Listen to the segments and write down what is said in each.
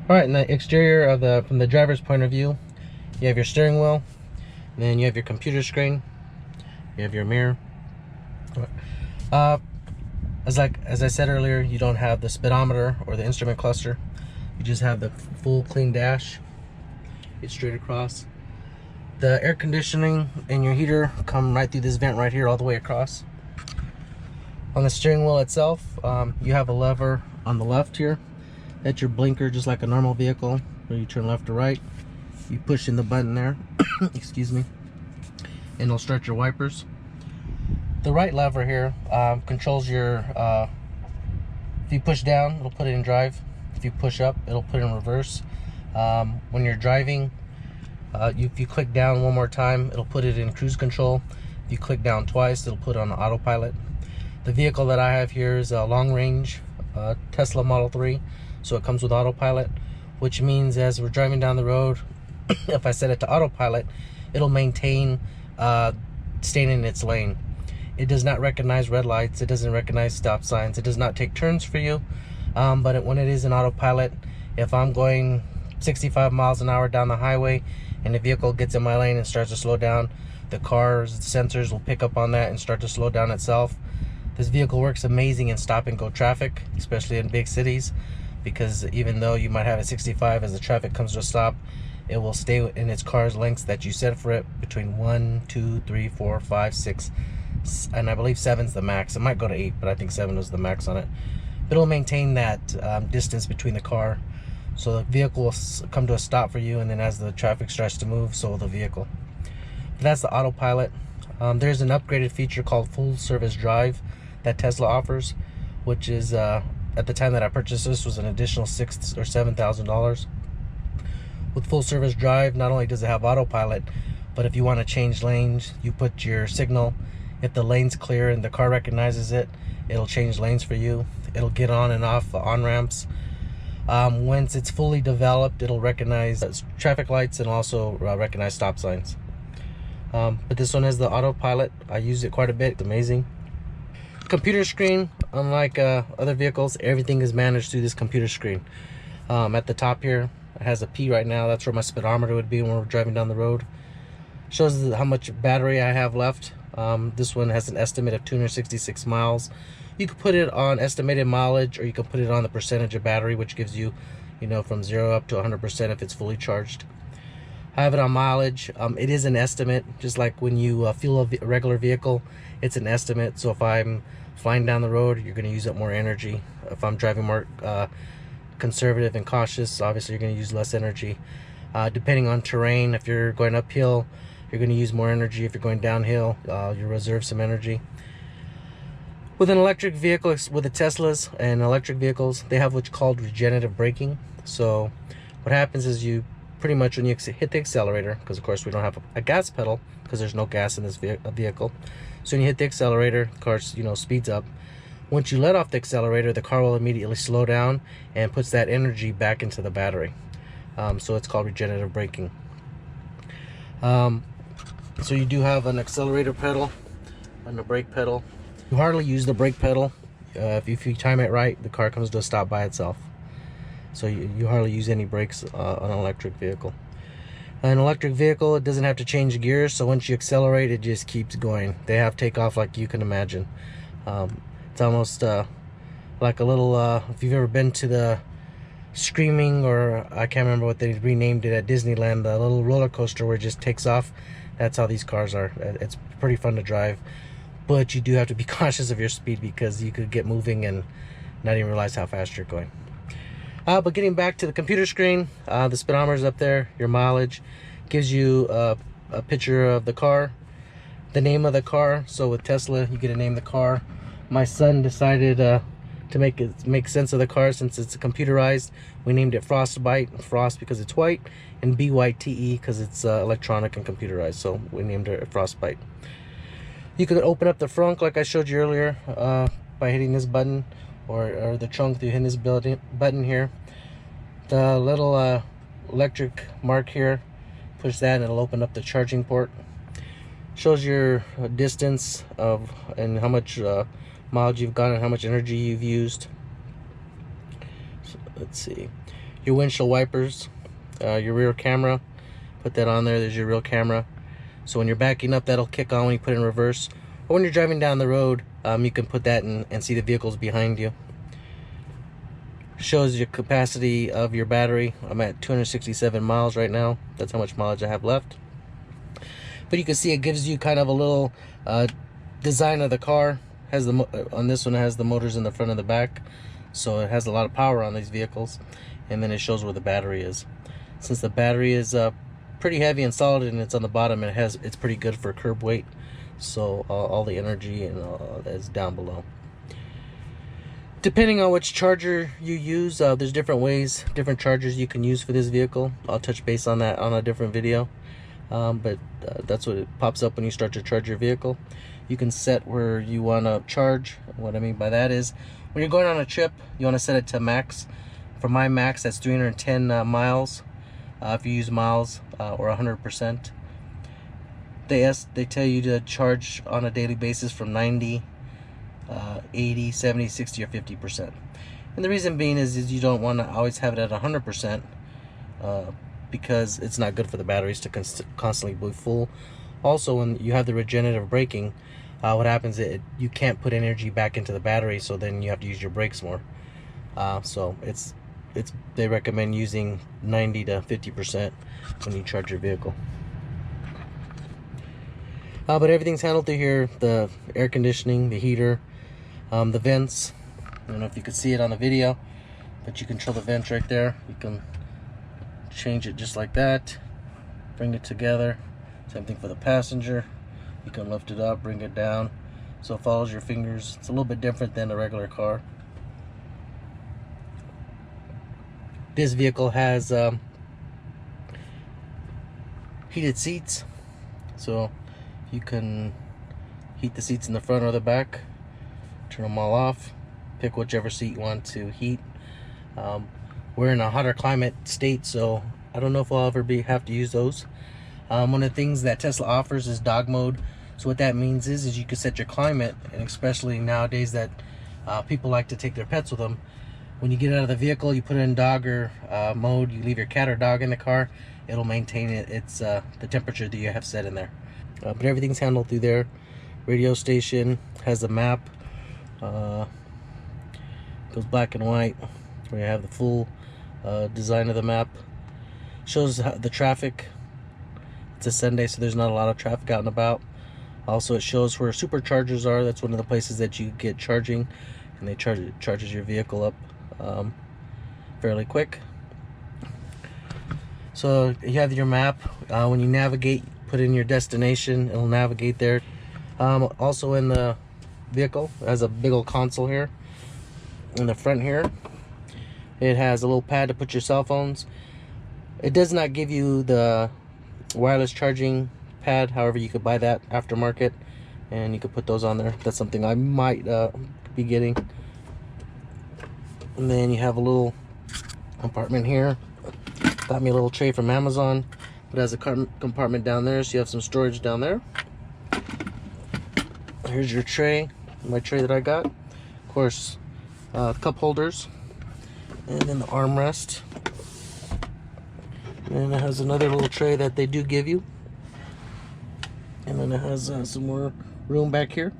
All right, in the exterior of from the driver's point of view, you have your steering wheel, and then you have your computer screen, you have your mirror. Uh, as I said earlier, you don't have the speedometer or the instrument cluster. You just have the full clean dash. It's straight across. The air conditioning and your heater come right through this vent right here all the way across. On the steering wheel itself, you have a lever on the left here. That's your blinker, just like a normal vehicle, where you turn left or right. You push in the button there, excuse me, and it'll start your wipers. The right lever here controls your, if you push down, it'll put it in drive. If you push up, it'll put it in reverse. When you're driving, if you click down one more time, it'll put it in cruise control. If you click down twice, it'll put it on autopilot. The vehicle that I have here is a long-range Tesla Model 3, so it comes with autopilot, which means as we're driving down the road, if I set it to autopilot, it'll maintain staying in its lane. It does not recognize red lights, it doesn't recognize stop signs, it does not take turns for you, but when it is in autopilot, if I'm going 65 miles an hour down the highway and the vehicle gets in my lane and starts to slow down, the car's sensors will pick up on that and start to slow down itself. This vehicle works amazing in stop and go traffic, especially in big cities, because even though you might have a 65, as the traffic comes to a stop, it will stay in its car's lengths that you set for it, between 1, 2, 3, 4, 5, 6, and I believe 7's the max. It might go to 8, but I think 7 was the max on it. But it'll maintain that distance between the car, so the vehicle will come to a stop for you, and then as the traffic starts to move, so will the vehicle. But that's the autopilot. There's an upgraded feature called Full Service Drive that Tesla offers, which is at the time that I purchased this was an additional $6,000 or $7,000. With Full Service Drive, not only does it have autopilot, but if you want to change lanes, you put your signal. If the lane's clear and the car recognizes it, it'll change lanes for you. It'll get on and off the on-ramps. Once it's fully developed, it'll recognize traffic lights and also recognize stop signs. But this one has the autopilot. I use it quite a bit. It's amazing. Computer screen, unlike other vehicles, everything is managed through this computer screen. At the top here, it has a P right now. That's where my speedometer would be when we're driving down the road. Shows how much battery I have left. This one has an estimate of 266 miles. You could put it on estimated mileage, or you can put it on the percentage of battery, which gives you, from 0 up to 100% if it's fully charged. I have it on mileage. It is an estimate, just like when you fuel a regular vehicle, it's an estimate. So if I'm flying down the road, you're going to use up more energy. If I'm driving more conservative and cautious, obviously you're going to use less energy. Depending on terrain, if you're going uphill, you're going to use more energy. If you're going downhill, you reserve some energy. With an electric vehicle, with the Teslas and electric vehicles, they have what's called regenerative braking. So what happens is you pretty much, when you hit the accelerator, because of course we don't have a gas pedal because there's no gas in this vehicle, so when you hit the accelerator, the car speeds up. Once you let off the accelerator, the car will immediately slow down and puts that energy back into the battery. So it's called regenerative braking. So you do have an accelerator pedal and a brake pedal. You hardly use the brake pedal. If you time it right, the car comes to a stop by itself. So you hardly use any brakes on an electric vehicle. An electric vehicle, it doesn't have to change gears, so once you accelerate, it just keeps going. They have takeoff like you can imagine. It's almost like a little, if you've ever been to the Screaming, or I can't remember what they renamed it at Disneyland, the little roller coaster where it just takes off. That's how these cars are. It's pretty fun to drive, but you do have to be cautious of your speed because you could get moving and not even realize how fast you're going. But getting back to the computer screen, the speedometer is up there. Your mileage gives you a picture of the car, the name of the car. So with Tesla, you get to name the car. My son decided to make sense of the car, since it's computerized. We named it Frostbite. Frost because it's white, and BYTE because it's electronic and computerized. So we named it Frostbite. You can open up the front like I showed you earlier by hitting this button, or the trunk through hitting this button here. The little electric mark here, push that and it'll open up the charging port. Shows your distance of and how much mileage you've gone and how much energy you've used. So let's see. your windshield wipers, your rear camera. Put that on there. There's your rear camera. So when you're backing up, that'll kick on when you put it in reverse. Or when you're driving down the road, you can put that in and see the vehicles behind you. Shows your capacity of your battery. I'm at 267 miles right now. That's how much mileage I have left. But you can see it gives you kind of a little design of the car. Has the on this one, it has the motors in the front and the back, so it has a lot of power on these vehicles. And then it shows where the battery is. Since the battery is pretty heavy and solid and it's on the bottom, it's pretty good for curb weight. So all the energy and is down below. Depending on which charger you use, there's different ways, different chargers you can use for this vehicle. I'll touch base on that on a different video. But that's what it pops up when you start to charge your vehicle. You can set where you want to charge. What I mean by that is, when you're going on a trip, you want to set it to max. For my max, that's 310 miles. If you use miles or 100%, they tell you to charge on a daily basis from 90, 80, 70, 60, or 50%. And the reason being is you don't want to always have it at 100%. Because it's not good for the batteries to constantly be full. Also, when you have the regenerative braking, what happens is you can't put energy back into the battery, so then you have to use your brakes more. So they recommend using 90 to 50% when you charge your vehicle. But everything's handled through here: the air conditioning, the heater, the vents. I don't know if you could see it on the video, but you control the vents right there. You can change it just like that, bring it together. Same thing for the passenger. You can lift it up, bring it down, so it follows your fingers. It's a little bit different than a regular car. This vehicle has heated seats, so you can heat the seats in the front or the back, turn them all off, pick whichever seat you want to heat. We're in a hotter climate state, so I don't know if I'll ever have to use those. One of the things that Tesla offers is dog mode. So what that means is you can set your climate, and especially nowadays that people like to take their pets with them. When you get out of the vehicle, you put it in dog or mode. You leave your cat or dog in the car, it'll maintain it's the temperature that you have set in there. But everything's handled through there. Radio station has a map. Goes black and white. Where you have the full design of the map. Shows the traffic. It's a Sunday, so there's not a lot of traffic out and about. Also, it shows where superchargers are. That's one of the places that you get charging, and they charges your vehicle up fairly quick. So you have your map. When you navigate, put in your destination, it'll navigate there. Also in the vehicle, it has a big old console here. In the front here, it has a little pad to put your cell phones. It does not give you the wireless charging pad. However, you could buy that aftermarket, and you could put those on there. That's something I might be getting. And then you have a little compartment here. Got me a little tray from Amazon. It has a compartment down there, so you have some storage down there. Here's your tray, my tray that I got. Of course, cup holders, and then the armrest. And it has another little tray that they do give you. And then it has some more room back here.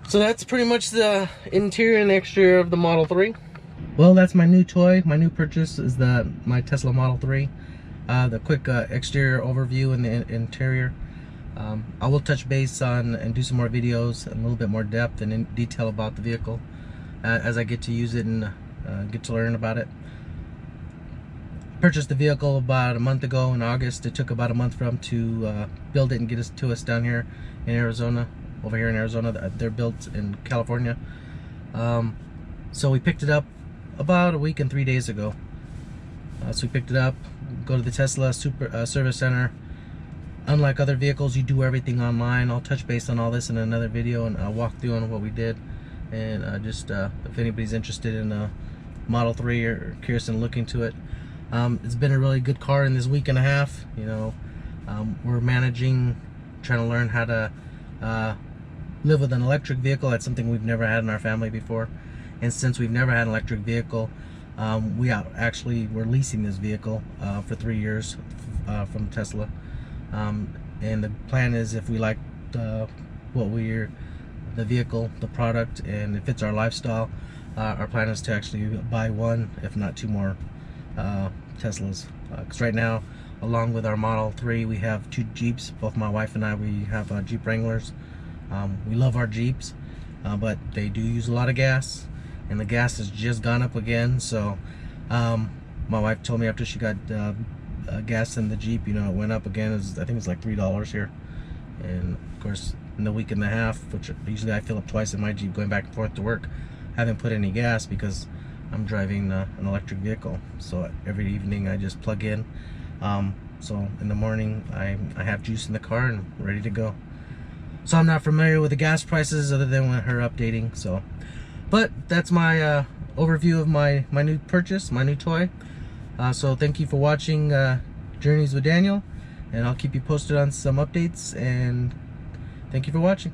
So that's pretty much the interior and exterior of the Model 3. Well, that's my new toy. My new purchase is my Tesla Model 3. The quick exterior overview and the interior. I will touch base on and do some more videos and a little bit more depth and in detail about the vehicle as I get to use it and get to learn about it. Purchased the vehicle about a month ago in August. It took about a month for them to build it and get it to us down here in Arizona. Over here in Arizona, they're built in California. So we picked it up about a week and 3 days ago. So we picked it up, go to the Tesla Service Center. Unlike other vehicles, you do everything online. I'll touch base on all this in another video, and I'll walk through on what we did. And just if anybody's interested in a Model 3 or curious and look into it. It's been a really good car in this week and a half. You know, we're managing, trying to learn how to live with an electric vehicle. That's something we've never had in our family before, and since we've never had an electric vehicle, we're leasing this vehicle for 3 years from Tesla, and the plan is, if we like the vehicle, the product, and it fits our lifestyle, our plan is to actually buy one, if not 2 more Teslas, because right now, along with our Model 3, we have 2 Jeeps. Both my wife and I, we have Jeep Wranglers. We love our Jeeps, but they do use a lot of gas, and the gas has just gone up again. So my wife told me after she got gas in the Jeep, it went up again. I think it's like $3 here, and of course in the week and a half, which usually I fill up twice in my Jeep going back and forth to work, I haven't put any gas because I'm driving an electric vehicle. So every evening I just plug in. So in the morning I have juice in the car and ready to go. So I'm not familiar with the gas prices other than with her updating. So, but that's my overview of my new purchase, my new toy. So thank you for watching Journeys with Daniel, and I'll keep you posted on some updates, and thank you for watching.